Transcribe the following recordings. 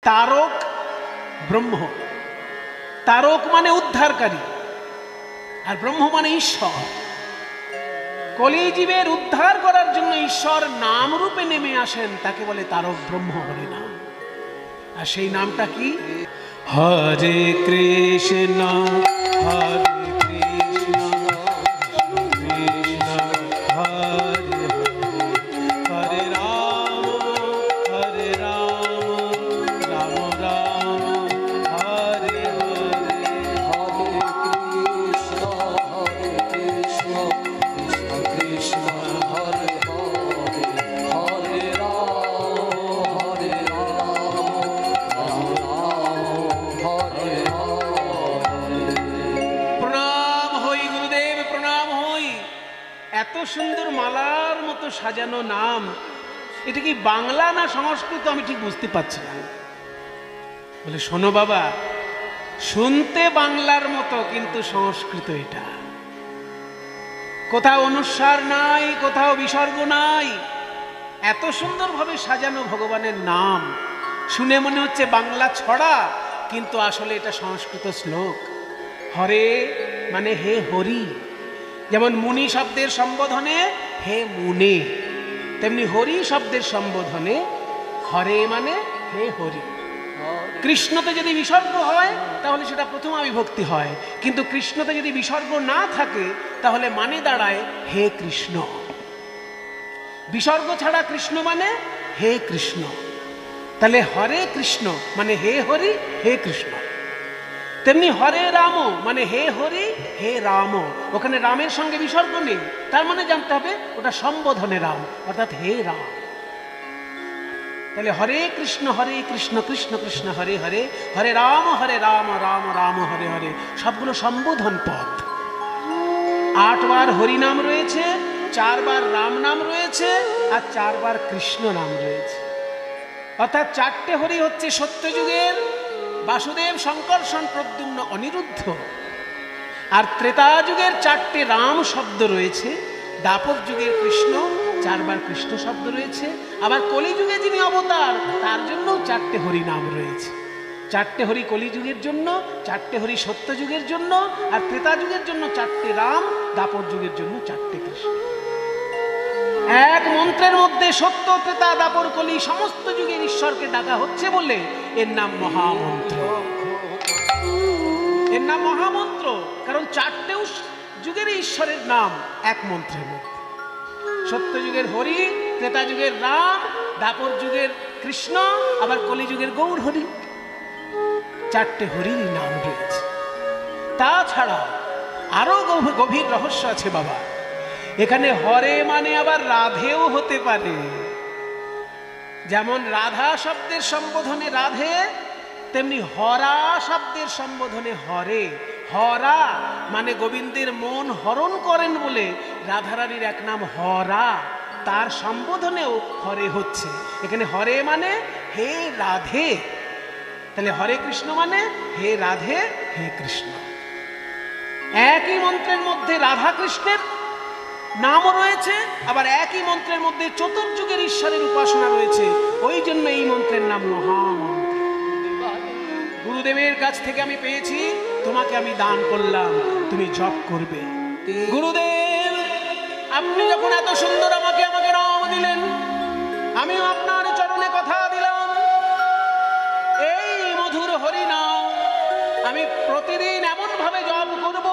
তারক ব্রহ্ম। তারক মানে উদ্ধারকারী, আর ব্রহ্ম মানে ঈশ্বর। কলিজীবের উদ্ধার করার জন্য ঈশ্বর নাম রূপে নেমে আসেন, তাকে বলে তারক ব্রহ্ম হরি নাম। আর সেই নামটা কি? হরে কৃষ্ণ হরে কৃষ্ণ কৃষ্ণ হরে হরে, হরে রাম হরে রাম রাম রাম হরে হরে, হরে কৃষ্ণ কৃষ্ণ কৃষ্ণ হরে হরে, হরে রাম রাম হরে হরে। প্রণাম হই গুরুদেব, প্রণাম হই। এত সুন্দর মালার মতো সাজানো নাম, এটা কি বাংলা না সংস্কৃত আমি ঠিক বুঝতে পারছি না। বলে শোনো বাবা, শুনতে বাংলার মতো কিন্তু সংস্কৃত এটা। কোথাও অনুস্বার নাই, কোথাও বিসর্গ নাই, এত সুন্দরভাবে সাজানো ভগবানের নাম শুনে মনে হচ্ছে বাংলা ছড়া, কিন্তু আসলে এটা সংস্কৃত শ্লোক। হরে মানে হে হরি, যেমন মুনি শব্দের সম্বোধনে হে মুনে, তেমনি হরি শব্দের সম্বোধনে হরে মানে হে হরি। কৃষ্ণতে যদি বিসর্গ হয় তাহলে সেটা প্রথমা বিভক্তি হয়, কিন্তু কৃষ্ণতে যদি বিসর্গ না থাকে তাহলে মানে দাঁড়ায় হে কৃষ্ণ। বিসর্গ ছাড়া কৃষ্ণ মানে হে কৃষ্ণ। তাহলে হরে কৃষ্ণ মানে হে হরি হে কৃষ্ণ। তেমনি হরে রাম মানে হে হরি হে রাম, ওখানে রামের সঙ্গে বিসর্গ নেই, তার মানে জানতে হবে ওটা সম্বোধনে রাম, অর্থাৎ হে রাম। তাহলে হরে কৃষ্ণ কৃষ্ণ কৃষ্ণ হরে হরে, হরে রাম রাম রাম হরে হরে, সবগুলো সম্বোধন পদ। 8 বার হরি নাম রয়েছে, 4 বার রাম নাম রয়েছে, আর 4 বার কৃষ্ণ নাম রয়েছে। অর্থাৎ 4টে হরি হচ্ছে সত্যযুগের বাসুদেব, শঙ্কর্ষণ, প্রদ্যুম্ন, অনিরুদ্ধ। আর ত্রেতা যুগের 4টে রাম শব্দ রয়েছে, দ্বাপর যুগের কৃষ্ণ, 4 বার কৃষ্ণ শব্দ রয়েছে। আবার কলিযুগে যিনি অবতার তার জন্য 4টে হরি নাম রয়েছে। 4টে হরি কলিযুগের জন্য, 4টে হরি সত্য যুগের জন্য, আর ত্রেতা যুগের জন্য 4টে রাম, দ্বাপর যুগের জন্য 4টে কৃষ্ণ। এক মন্ত্রের মধ্যে সত্য, ত্রেতা, দ্বাপর, কলি সমস্ত যুগের ঈশ্বরকে ডাকা হচ্ছে বলে এর নাম মহামন্ত্র। এর নাম মহামন্ত্র, কারণ 4টে যুগের ঈশ্বরের নাম এক মন্ত্রের মধ্যে। সত্য যুগের হরি, ত্রেতা যুগের রাম, দ্বাপর যুগের কৃষ্ণ, আবার কলি যুগের গৌর হরি। 4টে হরির নাম রয়েছে। তাছাড়া আরো গভীর রহস্য আছে বাবা। এখানে হরে মানে আবার রাধেও হতে পারে। যেমন রাধা শব্দের সম্বোধনে রাধে, তেমনি হরা শব্দের সম্বোধনে হরে। হরা মানে গোবিন্দের মন হরণ করেন বলে রাধারানীর এক নাম হরা, তার সম্বোধনেও হরে হচ্ছে। এখানে হরে মানে হে রাধে, তাহলে হরে কৃষ্ণ মানে হে রাধে হে কৃষ্ণ। একই মন্ত্রের মধ্যে রাধা কৃষ্ণের নামও রয়েছে, আবার একই মন্ত্রের মধ্যে চতুর্যুগের ঈশ্বরের উপাসনা রয়েছে। ওই জন্য এই মন্ত্রের নাম মহামন্ত্র। গুরুদেবের কাছ থেকে আমি পেয়েছি, তোমাকে আমি দান করলাম, তুমি জপ করবে। গুরুদেব আপনি যখন এত সুন্দর আমাকে নাম দিলেন, আমিও আপনার চরণে কথা দিলাম, এই মধুর হরি নাম আমি প্রতিদিন এমন ভাবে জপ করব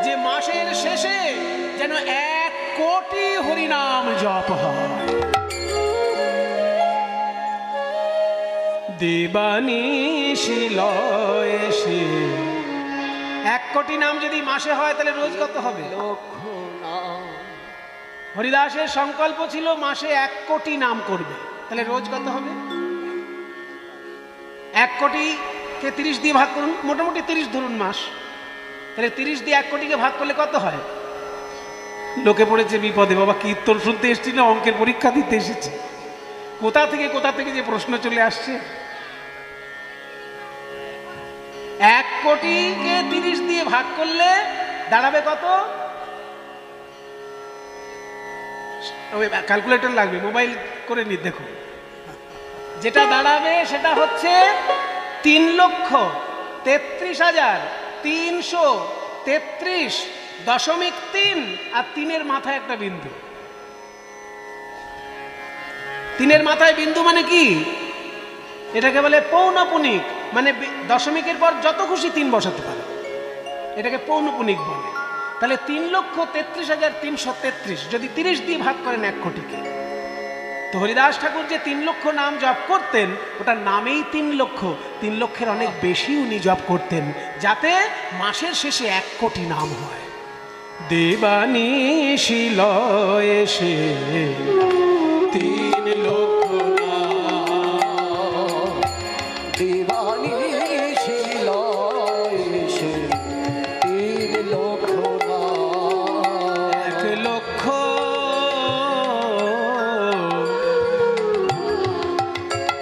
যে মাসের শেষে যেন 1 কোটি হরিনাম জপ হয়। দেবানিশি লয় এসে 1 কোটি নাম যদি মাসে হয় তাহলে রোজ কত হবে? হরিদাসের সংকল্প ছিল মাসে 1 কোটি নাম করবে, তাহলে রোজ কত হবে? 1 কোটিকে 30 দিয়ে ভাগ করুন, মোটামুটি 30 ধরুন মাস, তাহলে 30 দিয়ে 1 কোটিকে ভাগ করলে কত হয়? লোকে পড়েছে বিপদে, বাবা কীর্তন শুনতে এসেছি না অঙ্কের পরীক্ষা দিতে এসেছে, কোথা থেকে যে প্রশ্ন চলে আসছে। 1 কোটিকে 30 দিয়ে ভাগ করলে দাঁড়াবে কত? ক্যালকুলেটর লাগবে, মোবাইল করে নি, দেখো যেটা দাঁড়াবে সেটা হচ্ছে 3,33,333.3 আর 3-এর মাথায় একটা বিন্দু। 3-এর মাথায় বিন্দু মানে কি? এটাকে বলে পৌনপুনিক, মানে দশমিকের পর যত খুশি 3 বসাতে পারে, এটাকে পৌনপুনিক বলে। তাহলে 3,33,333 যদি 30 দিয়ে ভাগ করেন 1 কোটিকে, তো হরিদাস ঠাকুর যে 3 লক্ষ নাম জপ করতেন, ওটার নামেই 3 লক্ষ। 3 লক্ষের অনেক বেশি উনি জপ করতেন, যাতে মাসের শেষে 1 কোটি নাম হয়। দেবানিশি লয় এসে 3 লক্ষ নাম, দেবানিশি লয় এসে 3 লক্ষ নাম, 1 লক্ষ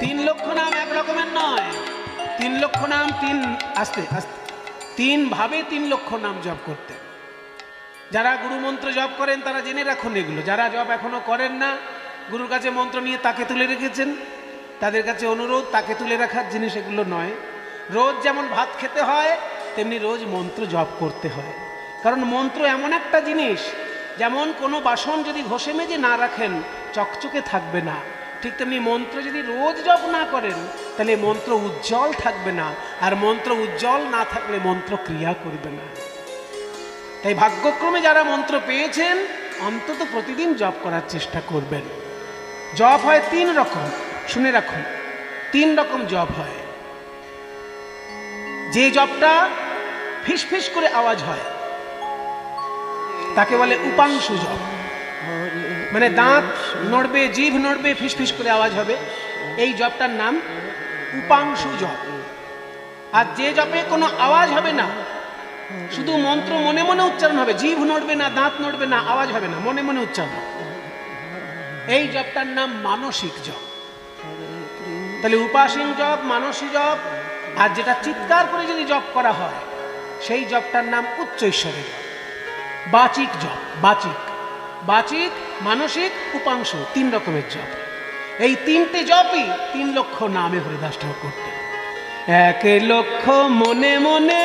3 লক্ষ নাম এক রকমের নয়। 3 লক্ষ নাম আস্তে আস্তে 3 ভাবে 3 লক্ষ নাম জপ করতেন। যারা গুরু মন্ত্র জপ করেন তারা জেনে রাখুন এগুলো। যারা জপ এখনো করেন না, গুরুর কাছে মন্ত্র নিয়ে তাকে তুলে রেখেছেন, তাদের কাছে অনুরোধ, তাকে তুলে রাখার জিনিস এগুলো নয়। রোজ যেমন ভাত খেতে হয়, তেমনি রোজ মন্ত্র জপ করতে হয়। কারণ মন্ত্র এমন একটা জিনিস, যেমন কোনো বাসন যদি ঘষে মেজে না রাখেন চকচকে থাকবে না, ঠিক তেমনি মন্ত্র যদি রোজ জপ না করেন তাহলে মন্ত্র উজ্জ্বল থাকবে না, আর মন্ত্র উজ্জ্বল না থাকলে মন্ত্র ক্রিয়া করবে না। তাই ভাগ্যক্রমে যারা মন্ত্র পেয়েছেন অন্তত প্রতিদিন জপ করার চেষ্টা করবেন। জপ হয় 3 রকম, শুনে রাখুন। 3 রকম জপ হয়। যে জপটা ফিসফিস করে আওয়াজ হয় তাকে বলে উপাংশু জপ, মানে দাঁত নড়বে, জিভ নড়বে, ফিসফিস করে আওয়াজ হবে, এই জপটার নাম উপাংশু জপ। আর যে জপে কোনো আওয়াজ হবে না, শুধু মন্ত্র মনে মনে উচ্চারণ হবে, জিভ নড়বে না, দাঁত নড়বে না, আওয়াজ হবে না, মনে মনে উচ্চারণ হবে, এই জপটার নাম মানসিক জপ। তাহলে উপাসিক জপ, মানসিক জপ, আর যেটা চিৎকার করে যদি জপ করা হয় সেই জপটার নাম উচ্চ ঈশ্বরের জপ, বাচিক জপ। বাচিক, মানসিক, উপাংশু, 3 রকমের জপ। এই 3টে জপই 3 লক্ষ নামে হরিদাস ঠাকুর করতেন। 1 লক্ষ মনে মনে,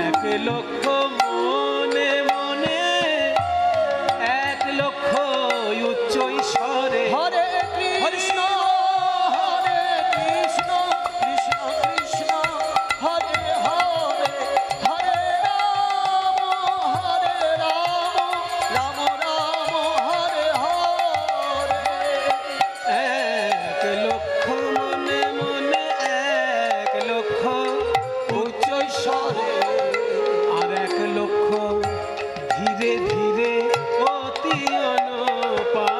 1 লক্ষ মনে মনে, 1 লক্ষ উচ্চ ঈশ্বরে। হরে কৃষ্ণ হরে কৃষ্ণ কৃষ্ণ কৃষ্ণ হরে হরে, হরে রাম রাম রাম হরে হরে। 1 লক্ষ মনে মনে, 1 লক্ষ উচ্চ ঈশ্বরে, আর 1 লক্ষ ধীরে ধীরে অতি অনুপাম।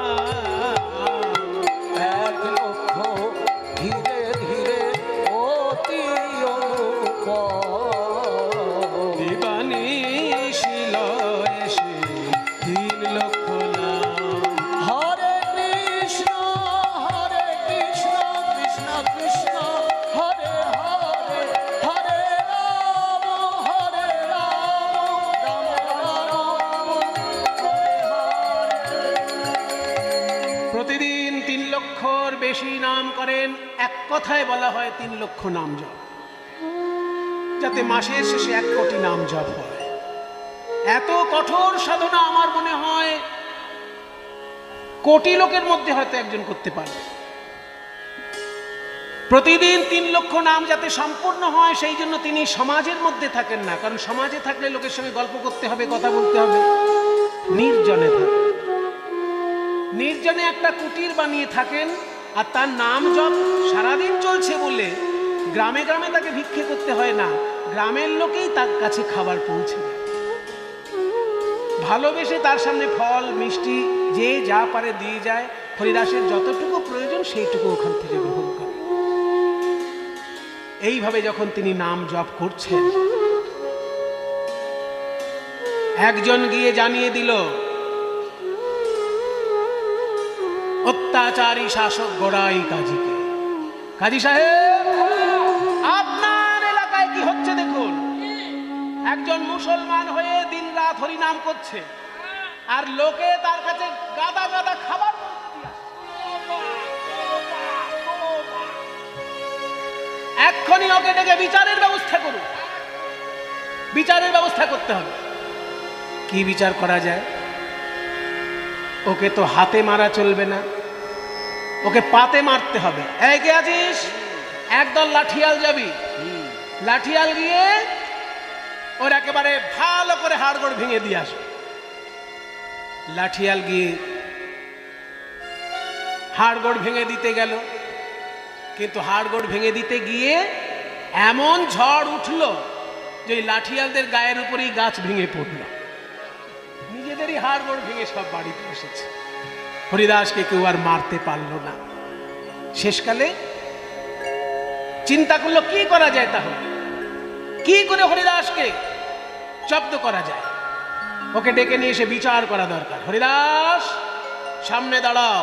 1 লক্ষ ধীরে ধীরে অতি অনুপম। দেবানিশি লয় এসে 3 লক্ষ নাম। হরে কৃষ্ণ কৃষ্ণ কৃষ্ণ হরে হরে, হরে রাম রাম রাম হরে হরে। প্রতিদিন 3 লক্ষর বেশি নাম করেন, এক কথায় বলা হয় 3 লক্ষ নাম জপ, যাতে মাসের শেষে 1 কোটি নাম জপ হয়। এত কঠোর সাধনা আমার মনে হয় কোটি লোকের মধ্যে হয়তো একজন করতে পারবে। প্রতিদিন 3 লক্ষ নাম যাতে সম্পূর্ণ হয় সেই জন্য তিনি সমাজের মধ্যে থাকেন না, কারণ সমাজে থাকলে লোকের সঙ্গে গল্প করতে হবে, কথা বলতে হবে। নির্জনে থাকেন, নির্জনে একটা কুটির বানিয়ে থাকেন, আর তার নাম জপ সারাদিন চলছে বলে গ্রামে গ্রামে তাকে ভিক্ষে করতে হয় না, গ্রামের লোকেই তার কাছে খাবার পৌঁছে দেয়। ভালোবেসে তার সামনে ফল মিষ্টি যে যা পারে দিয়ে যায়, হরিদাসের যতটুকু প্রয়োজন সেইটুকু ওখান থেকে গ্রহণ করে। এইভাবে যখন তিনি নাম জপ করছেন, একজন গিয়ে জানিয়ে দিল, অত্যাচারী শাসক গড়াই কাজীকে, কাজী সাহেব আপনার এলাকায় কি হচ্ছে দেখুন। একজন মুসলমান হয়ে দিন রাত হরিনাম করছে, আর লোকে তার কাছে গাদা গাদা খাবার দিয়ে আসে। এক্ষুনি ওকে ডেকে বিচারের ব্যবস্থা করুন। বিচারের ব্যবস্থা করতে হবে। কি বিচার করা যায়? ওকে তো হাতে মারা চলবে না, ওকে পাতে মারতে হবে। এই কে আছিস? একদল লাঠিয়াল যাবি, লাঠিয়াল গিয়ে ওর একেবারে ভালো করে হাড়গোড় ভেঙে দিয়ে আসবে। লাঠিয়াল গিয়ে হাড়গোড় ভেঙে দিতে গেল, কিন্তু হাড়গোড় ভেঙে দিতে গিয়ে এমন ঝড় উঠল যে লাঠিয়ালদের গায়ের উপরেই গাছ ভেঙে পড়ল, নিজেদেরই হাড়গোড় ভেঙে সব বাড়িতে এসেছে। হরিদাসকে কেউ আর মারতে পারল না। শেষকালে চিন্তা করলো কি করা যায়, তাহলে কি করে হরিদাসকে জব্দ করা যায়। ওকে ডেকে নিয়ে এসে বিচার করা দরকার। হরিদাস, সামনে দাঁড়াও।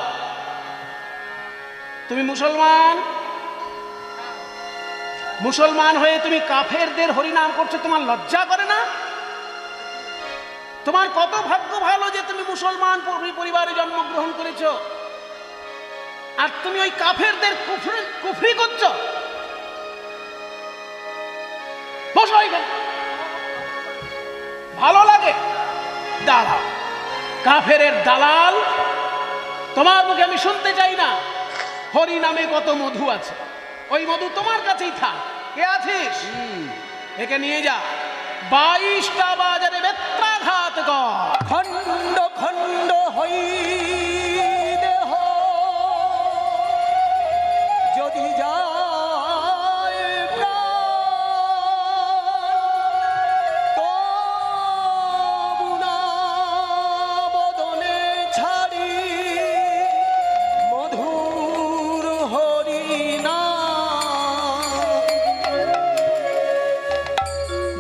তুমি মুসলমান, মুসলমান হয়ে তুমি কাফেরদের হরিনাম করছো, তোমার লজ্জা করে না? তোমার কত ভাগ্য ভালো যে তুমি মুসলমান পরিবারে জন্মগ্রহণ করেছো, আর তুমি ওই কাফেরদের কুফরি করছো। বসো এখানে, ভালো লাগে? দাঁড়াও। কাফেরের দালাল, তোমার মুখে আমি শুনতে চাই না। হরি নামে কত মধু আছে, ওই মধু তোমার কাছেই থাক। কে আছিস? একে নিয়ে যা, 22টা বাজারে বেত্রাঘাত কর। খণ্ড খণ্ড হই দেহ যদি যায় তবু না বদনে ছাড়ি মধুর হরিনাম।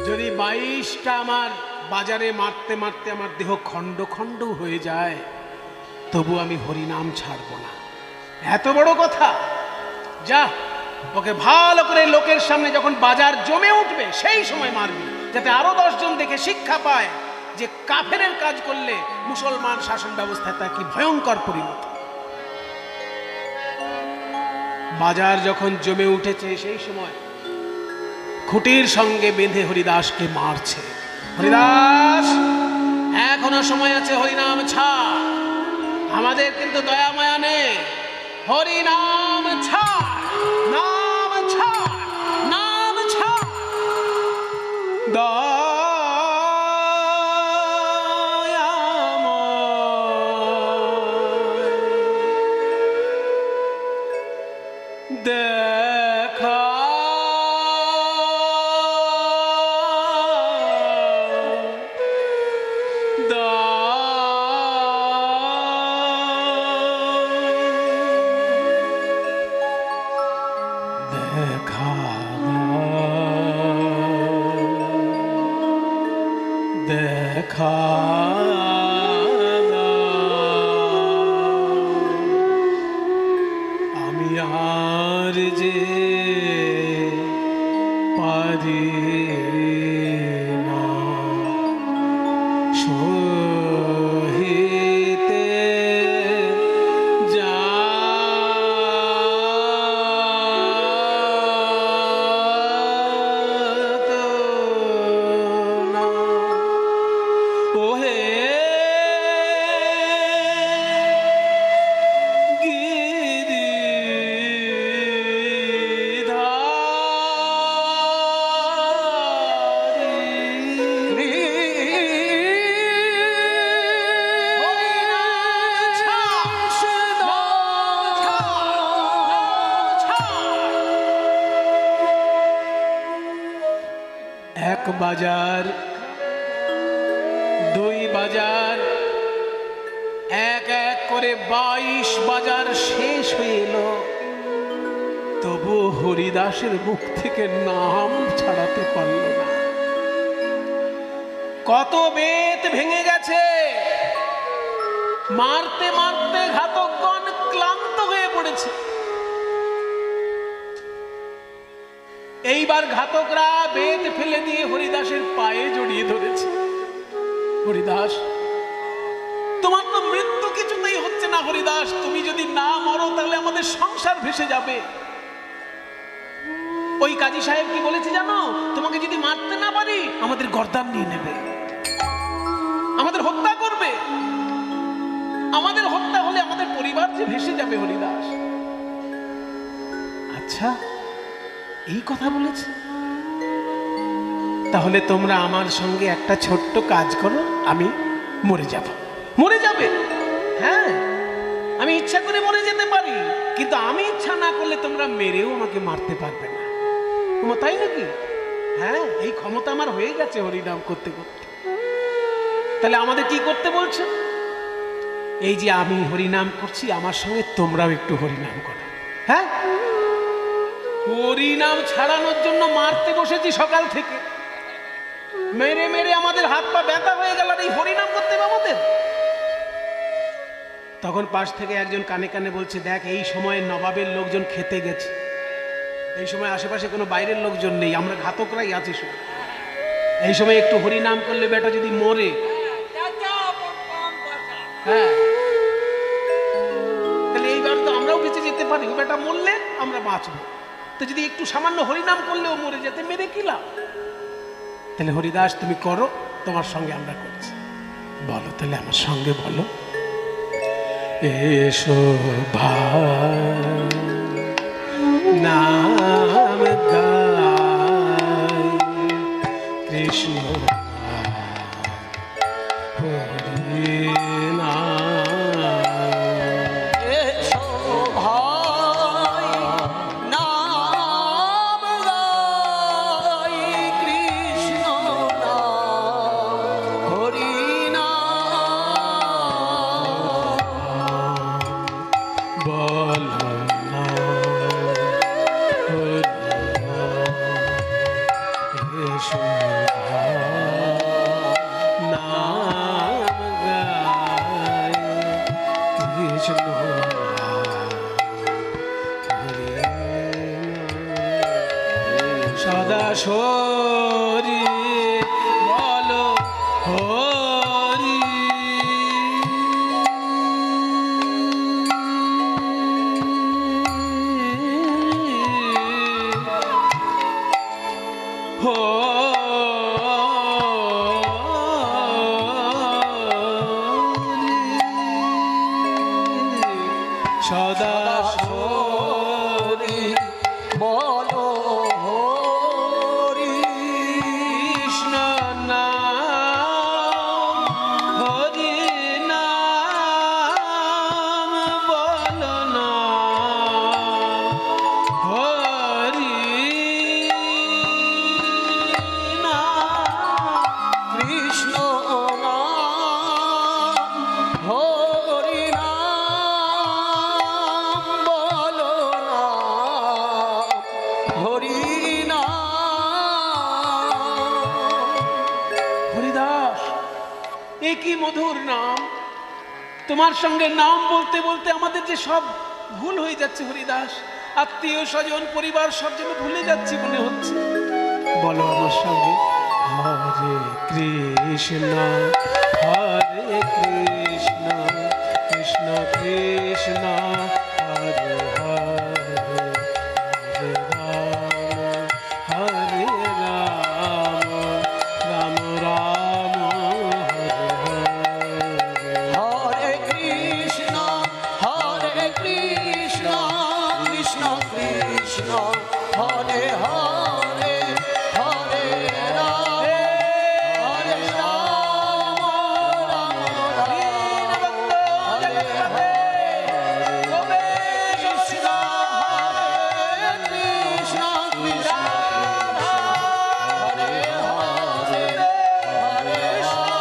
যদি 22টা আমার বাজারে মারতে মারতে আমার দেহ খণ্ড খণ্ড হয়ে যায়, তবু আমি হরিনাম ছাড়ব না। এত বড় কথা? যা, ওকে ভালো করে লোকের সামনে যখন বাজার জমে উঠবে সেই সময় মারবি, যাতে আরো 10 জন দেখে শিক্ষা পায় যে কাফেরের কাজ করলে মুসলমান শাসন ব্যবস্থায় তা কি ভয়ঙ্কর পরিণতি। বাজার যখন জমে উঠেছে সেই সময় খুঁটির সঙ্গে বেঁধে হরিদাসকে মারছে। হরিদাস, এখনো সময় আছে, হরিনাম ছাড়। আমাদের কিন্তু দয়া মায়া নেই। হরিনাম ছাড়, নাম ছাড়, নাম ছাড়। দেখা দেখা আমি আর যে পারি না সহিতে যা ওহে এক বাজার, দুই বাজার, এক এক করে 22 বাজার শেষ হয়ে এলো, তবু হরিদাসের মুখ থেকে নাম ছাড়াতে পারল না। কত বেত ভেঙে গেছে, মারতে মারতে ঘাতকগণ ক্লান্ত হয়ে পড়েছে। এইবার ঘাতকরা বেত ফেলে দিয়ে হরিদাসের পায়ে জড়িয়ে ধরেছে। হরিদাস, না হরিদাস, তুমি যদি না মরো তাহলে আমাদের সংসার ভেসে যাবে। ওই কাজী সাহেব কি বলেছে জানো? তোমাকে যদি মারতে না পারি আমাদের গর্দান নিয়ে নেবে, আমাদের হত্যা করবে। আমাদের হত্যা হলে আমাদের পরিবার যে ভেসে যাবে হরিদাস। আচ্ছা, এই কথা বলেছে? তাহলে তোমরা আমার সঙ্গে একটা ছোট্ট কাজ করো, আমি মরে যাব। মরে যাবে? হ্যাঁ, আমি ইচ্ছা করে মরে যেতে পারি, কিন্তু আমি ইচ্ছা না করলে তোমরা মেরেও আমাকে মারতে পারবে না। তোমার তাই নাকি? হ্যাঁ, এই ক্ষমতা আমার হয়ে গেছে হরিনাম করতে করতে। তাহলে আমাদের কি করতে বলছে? এই যে আমি হরিনাম করছি, আমার সঙ্গে তোমরাও একটু হরিনাম করো। হ্যাঁ, হরিনাম ছাড়ানোর জন্য মারতে বসেছি সকাল থেকে, মেরে মেরে আমাদের হাত পা ব্যথা হয়ে গেল, এই হরিনাম করতে হবে আমাদের। তখন পাশ থেকে একজন কানে কানে বলছে, দেখ এই সময় নবাবের লোকজন খেতে গেছে, এই সময় আশেপাশে কোনো বাইরের লোকজন নেই, আমরা ঘাতকরাই আছি শুধু। এই সময় একটু হরিনাম করলে বেটা যদি মরে, হ্যাঁ, তাহলে এইবার তো আমরাও বেঁচে যেতে পারি। বেটা মরলে আমরা বাঁচবো, তো যদি একটু সামান্য হরিনাম করলেও মরে যেতে, মেরে কি লাভ? তাহলে হরিদাস তুমি করো, তোমার সঙ্গে আমরা করছি। বলো তাহলে আমার সঙ্গে বলো, এসো ভাই নাম গাই কৃষ্ণ হরি নাম। এসো ভাই নাম গাই কৃষ্ণ নাম হরি নাম। বলো না হরি নাম, এসো নাম গাই কৃষ্ণ সদা শরী বলো হরি। সদা হরি বলো হরি কৃষ্ণ নাম হরি নাম বলো না হরি নাম। কৃষ্ণ নাম হরি নাম বলো না হরি নাম। হরিদাস, এ কি মধুর নাম! তোমার সঙ্গে নাম বলতে বলতে আমাদের যে সব ভুল হয়ে যাচ্ছে হরিদাস, আত্মীয় স্বজন পরিবার সব যেন ভুলে যাচ্ছি মনে হচ্ছে। বলো আমার সঙ্গে, হরে কৃষ্ণ হরে কৃষ্ণ কৃষ্ণ কৃষ্ণ হরে হরে হরে রাম রাম রাম হরে হরে। হরে কৃষ্ণ কৃষ্ণ কৃষ্ণ হরে হরে হরে রাম হরে রাম রাম রাম হরে হরে। কৃষ্ণ হরে কৃষ্ণ কৃষ্ণ হরে হরে হরে রাম হরে কৃষ্ণ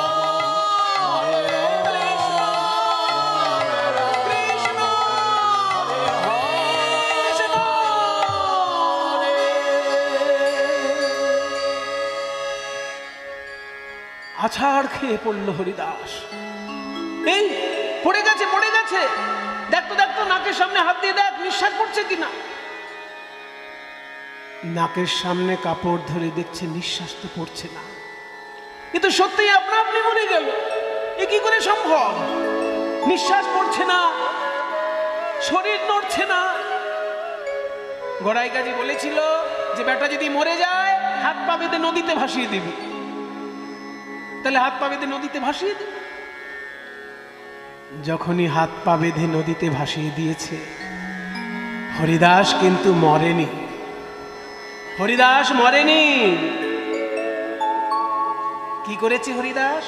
আছাড় খেয়ে পড়ল হরিদাস। এই পড়ে গেছে, পড়ে গেছে, দেখতো দেখতো, নাকের সামনে হাত দিয়ে দেখ নিঃশ্বাস পড়ছে কিনা। নাকের সামনে কাপড় ধরে দেখছে নিঃশ্বাস তো পড়ছে না। কিন্তু সত্যিই আপনা আপনি মরে গেল, এ কি করে সম্ভব? নিঃশ্বাস পড়ছে না, মরছে না। গড়াই কাজী বলেছিল যে বেটা যদি মরে যায় হাত পা বেঁধে নদীতে ভাসিয়ে দিবি, তাহলে হাত পা বেঁধে নদীতে ভাসিয়ে দিবি। যখনই হাত পা বেঁধে নদীতে ভাসিয়ে দিয়েছে, হরিদাস কিন্তু মরেনি। হরিদাস মরেনি। কি করেছে হরিদাস?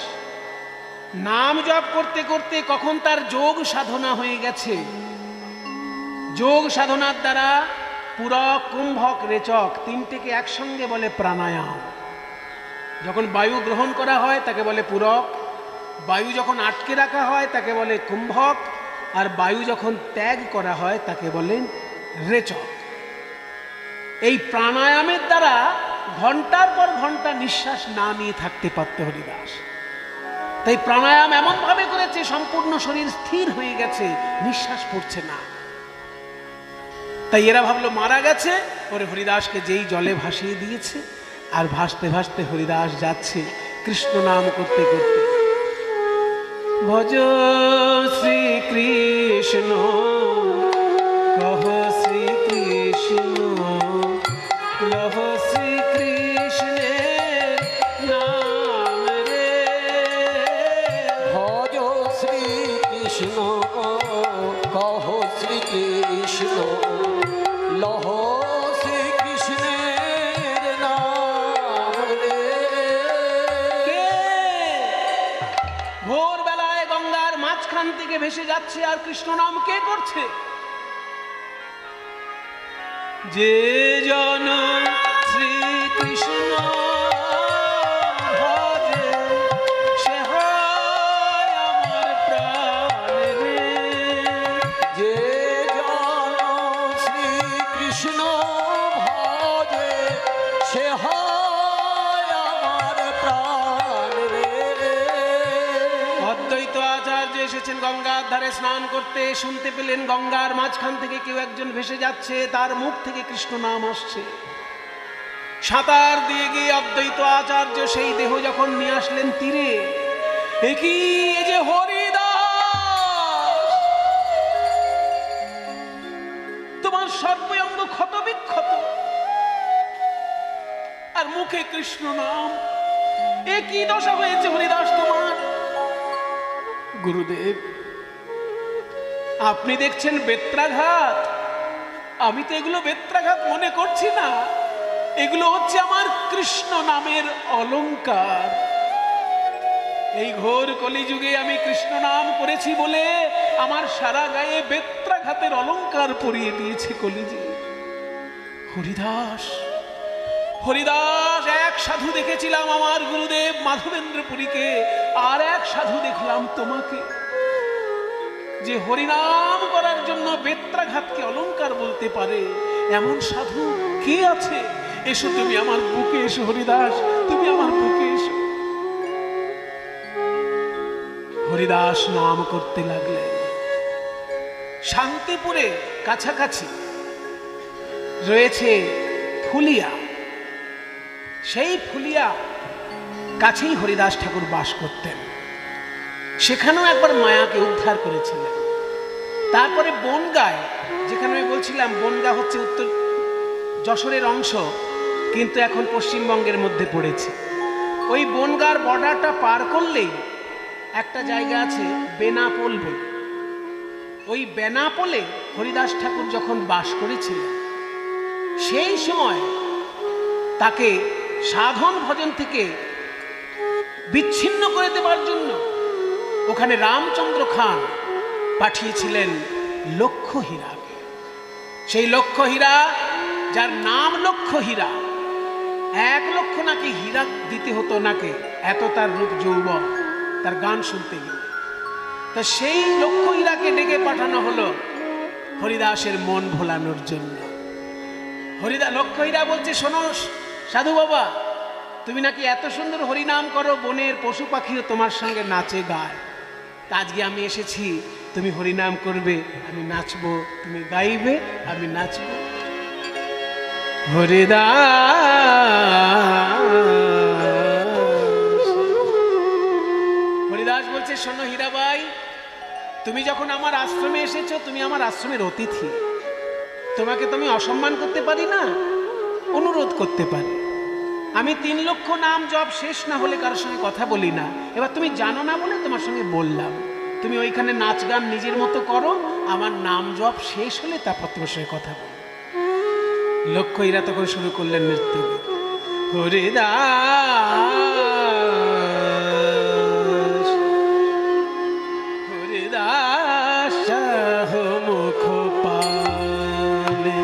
নাম জপ করতে করতে কখন তার যোগ সাধনা হয়ে গেছে। যোগ সাধনার দ্বারা পুরক, কুম্ভক, রেচক তিনটেকে একসঙ্গে বলে প্রাণায়াম। যখন বায়ু গ্রহণ করা হয় তাকে বলে পুরক, বায়ু যখন আটকে রাখা হয় তাকে বলে কুম্ভক, আর বায়ু যখন ত্যাগ করা হয় তাকে বলেন রেচক। এই প্রাণায়ামের দ্বারা ঘন্টার পর ঘন্টা নিঃশ্বাস না নিয়ে থাকতে পারত হরিদাস। তাই প্রাণায়াম এমন ভাবে করেছে সম্পূর্ণ শরীর স্থির হয়ে গেছে, নিঃশ্বাস পড়ছে না। তাই এরা ভাবলো মারা গেছে, পরে হরিদাসকে যেই জলে ভাসিয়ে দিয়েছে, আর ভাসতে ভাসতে হরিদাস যাচ্ছে কৃষ্ণ নাম করতে করতে। ভজ শ্রীকৃষ্ণ কহ শ্রীকৃষ্ণ, লহ শ্রীকৃষ্ণের নাম রে। ভজ শ্রীকৃষ্ণ কহ শ্রীকৃষ্ণ, লহ শ্রীকৃষ্ণের নাম রে। ভোরবেলায় গঙ্গার মাঝখান থেকে ভেসে যাচ্ছে আর কৃষ্ণ নাম কে করছে? যে জন শ্রীকৃষ্ণ ভজে সে হয় আমার প্রাণ রে। যে জন শ্রীকৃষ্ণ ভজে সে হয় আমার প্রাণ রে। অদ্বৈত আচার্য এসেছেন গঙ্গার ধারে স্নান করতে, শুনতে পেলেন গঙ্গার মাঝখান থেকে কেউ একজন ভেসে যাচ্ছে, তার মুখ থেকে কৃষ্ণ নাম আসছে। সাঁতার দিয়ে গিয়ে অদ্বৈত আচার্য সেই দেহ যখন নিয়ে আসলেন তীরে, একই যে হরিদাস, তোমার সর্বঙ্গ ক্ষত বিক্ষত আর মুখে কৃষ্ণ নাম, একই দশা হয়েছে হরিদাস তোমার। গুরুদেব, আপনি দেখছেন বেত্রাঘাত, আমি তো এগুলো বেত্রাঘাত মনে করছি না, এগুলো হচ্ছে আমার কৃষ্ণ নামের অলংকার। এই ঘোর কলিযুগে আমি কৃষ্ণ নাম করেছি বলে আমার সারা গায়ে বেত্রাঘাতের অলংকার পরিয়ে দিয়েছে কলিযুগ। হরিদাস, হরিদাস, এক সাধু দেখেছিলাম আমার গুরুদেব মাধবেন্দ্রপুরীকে, আর এক সাধু দেখলাম তোমাকে। যে হরিনাম করার জন্য বেত্রাঘাতকে অলংকার বলতে পারে, এমন সাধু কে আছে? এসো তুমি আমার বুকে এসো হরিদাস, তুমি আমার বুকে এসো। হরিদাস নাম করতে লাগলেন। শান্তিপুরে কাছাকাছি রয়েছে ফুলিয়া, সেই ফুলিয়া কাছেই হরিদাস ঠাকুর বাস করতেন। সেখানেও একবার মায়াকে উদ্ধার করেছিলেন। তারপরে বনগাঁয়, যেখানে আমি বলছিলাম বনগাঁ হচ্ছে উত্তর যশোরের অংশ, কিন্তু এখন পশ্চিমবঙ্গের মধ্যে পড়েছে। ওই বনগাঁর বর্ডারটা পার করলেই একটা জায়গা আছে বেনাপোল বলে। ওই বেনাপোলে হরিদাস ঠাকুর যখন বাস করেছিলেন, সেই সময় তাকে সাধন ভজন থেকে বিচ্ছিন্ন করে দেওয়ার জন্য ওখানে রামচন্দ্র খান পাঠিয়েছিলেন লক্ষ্য হীরাকে। সেই লক্ষ্য হীরা, যার নাম লক্ষ্য হীরা, 1 লক্ষ নাকি হীরা দিতে হতো নাকে, এত তার রূপ যৌবন, তার গান শুনতে গেলে। তা সেই লক্ষ্য হীরাকে ডেকে পাঠানো হলো হরিদাসের মন ভোলানোর জন্য। লক্ষ্য হীরা বলছে, শোনো সাধু বাবা, তুমি নাকি এত সুন্দর হরিনাম করো, বনের পশু পাখিও তোমার সঙ্গে নাচে গায়। তা আজকে আমি এসেছি, তুমি হরিনাম করবে, আমি নাচবো, তুমি গাইবে, আমি নাচবো। হরিদাস বলছে, শোনো হীরাবাই, তুমি যখন আমার আশ্রমে এসেছো, তুমি আমার আশ্রমের অতিথি, তোমাকে তো আমি অসম্মান করতে পারি না, অনুরোধ করতে পারি। আমি 3 লক্ষ নাম জপ শেষ না হলে কারোর সঙ্গে কথা বলি না। এবার তুমি জানো না বলে তোমার সঙ্গে বললাম, তুমি ওইখানে নাচ গান নিজের মতো করো, আমার নাম জপ শেষ হলে তারপর তোমার সঙ্গে কথা বলো। লক্ষ্য হীরা তখন শুরু করলেন নৃত্য। হরিদাস হরিদাস মুখ পানে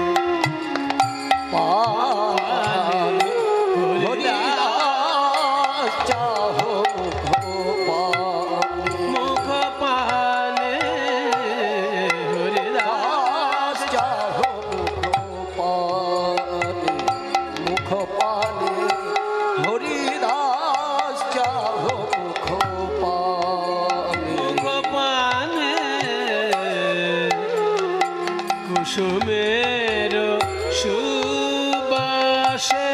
হরিদাস চাহো মুখ পানে হরিদাস চাহো মুখ পানে হরিদাস চাহো মুখ পানে মুখ পানে কুসুমের সুবাসে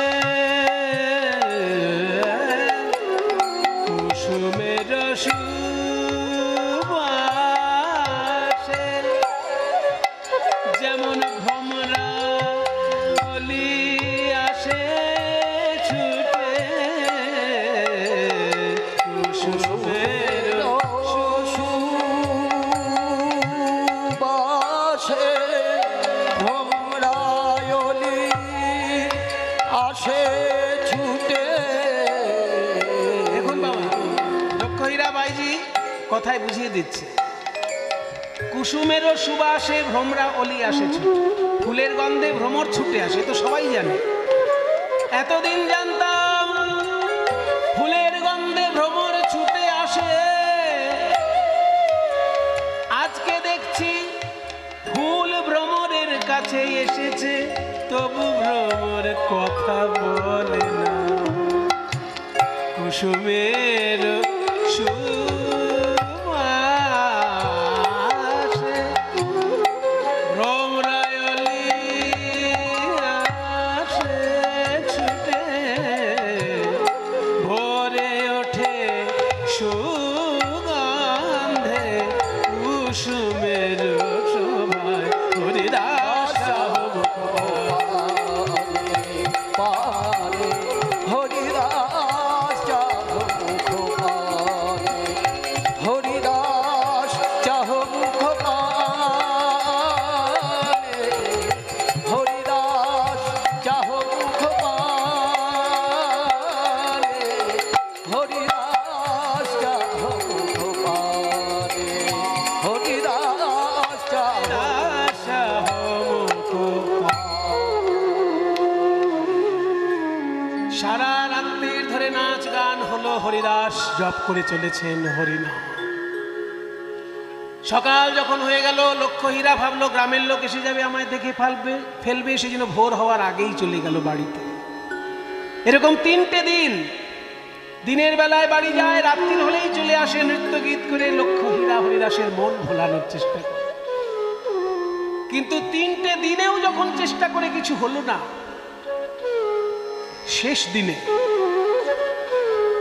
কুসুমের সুবাসে যেমন ভ্রমরা কলি আসে ছুটে কুসুমের সুবাসে ভ্রমরায়লি আসে ছুটে। দেখুন বাবা, লক্ষ্য হীরা বাইজি কথায় বুঝিয়ে দিচ্ছে। কুসুমেরও সুবাসে ভ্রমরা অলি আসে ছুটে, ফুলের গন্ধে ভ্রমর ছুটে আসে, তো সবাই জানে। এতদিন জানতাম ফুলের গন্ধে ভ্রমর ছুটে আসে, আজকে দেখছি ফুল ভ্রমরের কাছে এসেছে, তবু ভ্রমর কথা বলে না। কুসুমের সুবাসে ভ্রমরায়লি আসে ছুটে, ভোরে ওঠে সুগন্ধে কুসুমের শোভায় হরিদাস পানে হরিদাস চাহো মুখ পানে হরিদাস চাহো মুখ পানে হরিদাস চাহো মুখ পানে হরিদাস চাহো মুখ পানে হরিদাস চাহো সারা রাত্রির ধরে নাচ গান হলো, হরিদাস জপ করে চলেছেন হরিনাম। সকাল যখন হয়ে গেল, লক্ষ্য হীরা ভাবলো গ্রামের লোক এসে যাবে, আমায় দেখে ফেলবে, সেজন্য ভোর হওয়ার আগেই চলে গেল বাড়িতে। এরকম 3টে দিন, দিনের বেলায় বাড়ি যায়, রাত্রির হলেই চলে আসে, নৃত্য গীত করে লক্ষ্য হীরা হরিদাসের মন ভোলানোর চেষ্টা করে। কিন্তু 3টে দিনেও যখন চেষ্টা করে কিছু হলো না, শেষ দিনে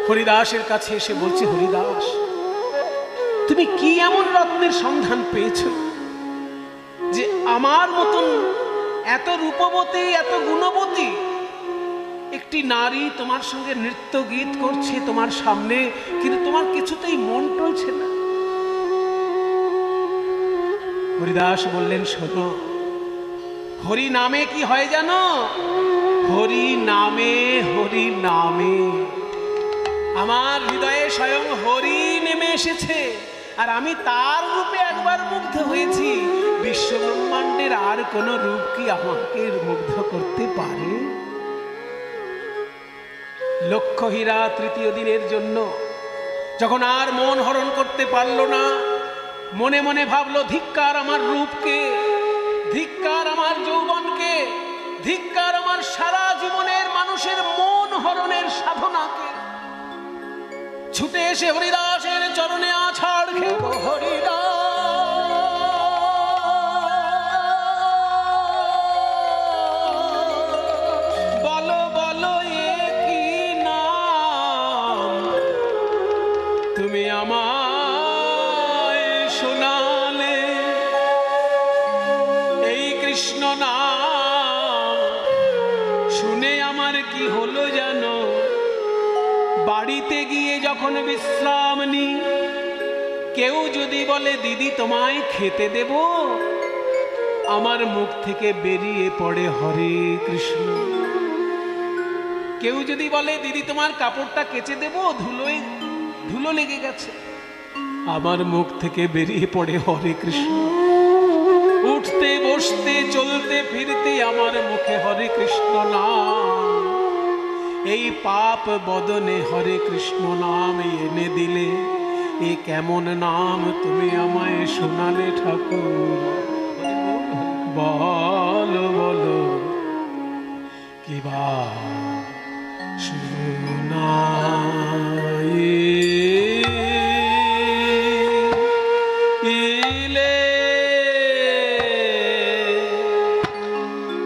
হরিদাসের কাছে এসে বলছে, হরিদাস তুমি কি এমন রত্নের সন্ধান পেয়েছ যে আমার মতন এত রূপবতী এত গুণবতী একটি নারী তোমার সঙ্গে নৃত্য গীত করছে তোমার সামনে, কিন্তু তোমার কিছুতেই মন টলছে না? হরিদাস বললেন, শোনো, হরি নামে কি হয় জানো? হরি নামে আমার হৃদয়ে স্বয়ং হরি নেমে এসেছে, আর আমি তার রূপে একবার মুগ্ধ হয়েছি। বিশ্ব ব্রহ্মাণ্ডের আর কোন রূপ কি আমাকে মুগ্ধ করতে পারে? লক্ষ্য হীরা 3য় দিনের জন্য যখন আর মন হরণ করতে পারল না, মনে মনে ভাবলো, ধিক্কার আমার রূপকে, ধিক্কার আমার যৌবনকে, ধিক্কার আমার সারা জীবনের মানুষের মন হরণের সাধনাকে। ছুটে এসে হরিদাসের চরণে আছাড় খেল, বলো বলো এ কি নাম তুমি আমায় শোনালে? এই কৃষ্ণ নাম বাড়িতে গিয়ে যখন বিশ্রাম নি, কেউ যদি বলে দিদি তোমায় খেতে দেব, আমার মুখ থেকে বেরিয়ে পড়ে হরে কৃষ্ণ। কেউ যদি বলে দিদি তোমার কাপড়টা কেচে দেব, ধুলো লেগে গেছে, আমার মুখ থেকে বেরিয়ে পড়ে হরে কৃষ্ণ। উঠতে বসতে চলতে ফিরতে আমার মুখে হরে কৃষ্ণ নাম। এই পাপ বদনে হরে কৃষ্ণ নাম এনে দিলে, এ কেমন নাম তুমি আমায় শোনালে ঠাকুর? বলো বলো কিবা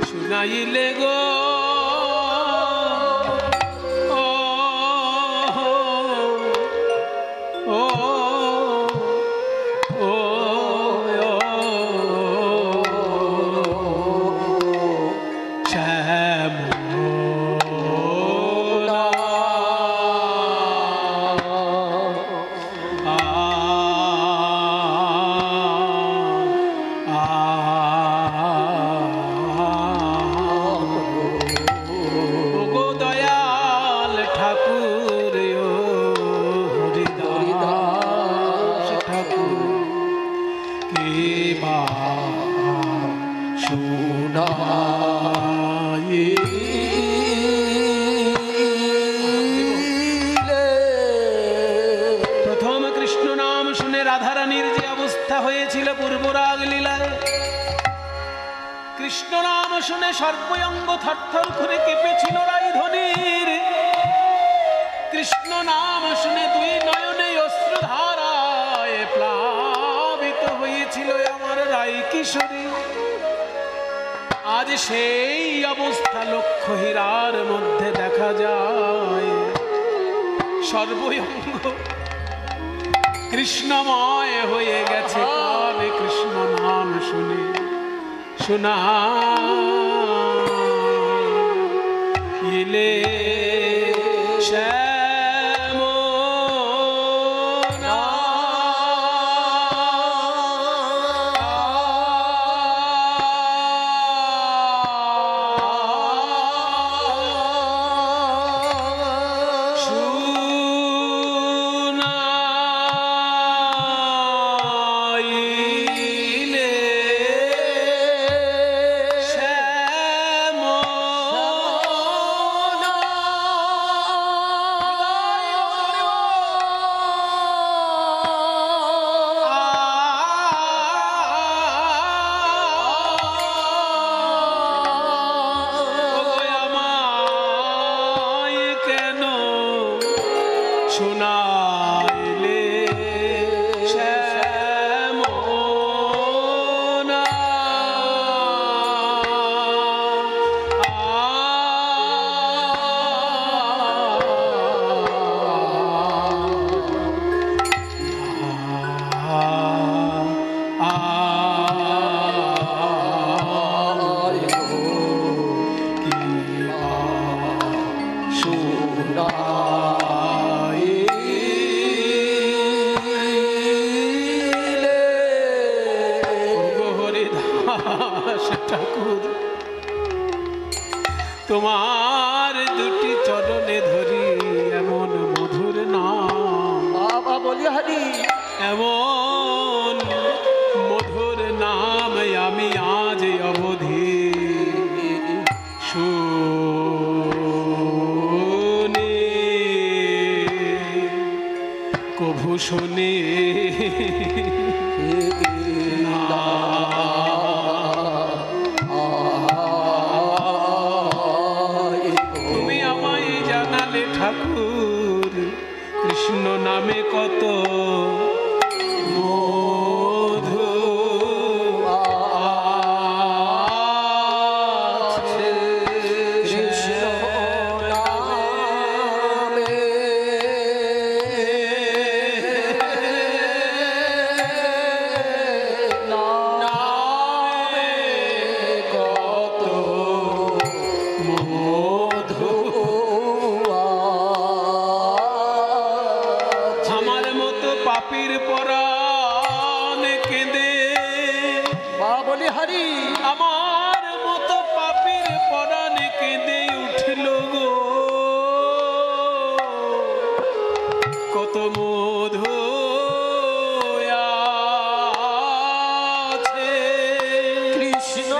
শুনাইলে গো প্রথম কৃষ্ণ নাম শুনে রাধারানীর যে অবস্থা হয়েছিল পূর্বরাগ লীলায়, কৃষ্ণ নাম শুনে সর্বঙ্গ থরথর করে কেঁপেছিল রাইধনির। কৃষ্ণ নাম শুনে দুই নয়নে অশ্রুধারায় প্লাবিত হয়েছিল আমার রাই কিশোরী। আজ সেই অবস্থা লক্ষ হীরার মধ্যে দেখা যায়। সর্বঙ্গ কৃষ্ণময় হয়ে গেছে কানে কৃষ্ণ নাম শুনে। শোনা ইলে ঠাকুর তোমার দুটি চরণে ধরি এমন মধুর নাম। বাবা বলি হরি, এমন মধুর নাম আমি আজ অবধি শুনি কভু শুনি ঠাকুর। কৃষ্ণ নামে কত মধু আছে, কৃষ্ণ নামে বলিহারি আমার মতো পাপীর পরাণ কেঁদে উঠিল গো, কত মধু আছে কৃষ্ণ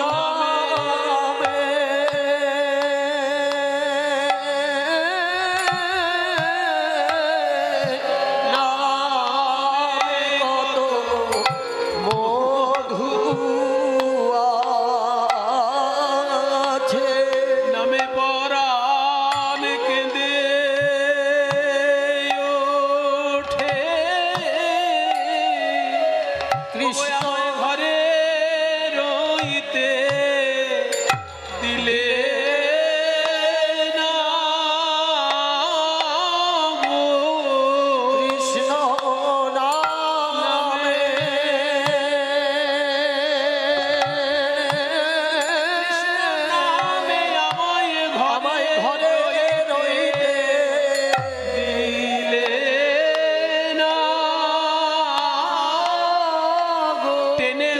নামে কত মধু আছে নামে পরাণ কেঁদে ওঠে কৃষ্ণ আমায় ঘরে রইতে দিলে না গো। কৃষ্ণ নামে নামে আমায় আমায় ঘরে রইতে দিলে না গো। টেনে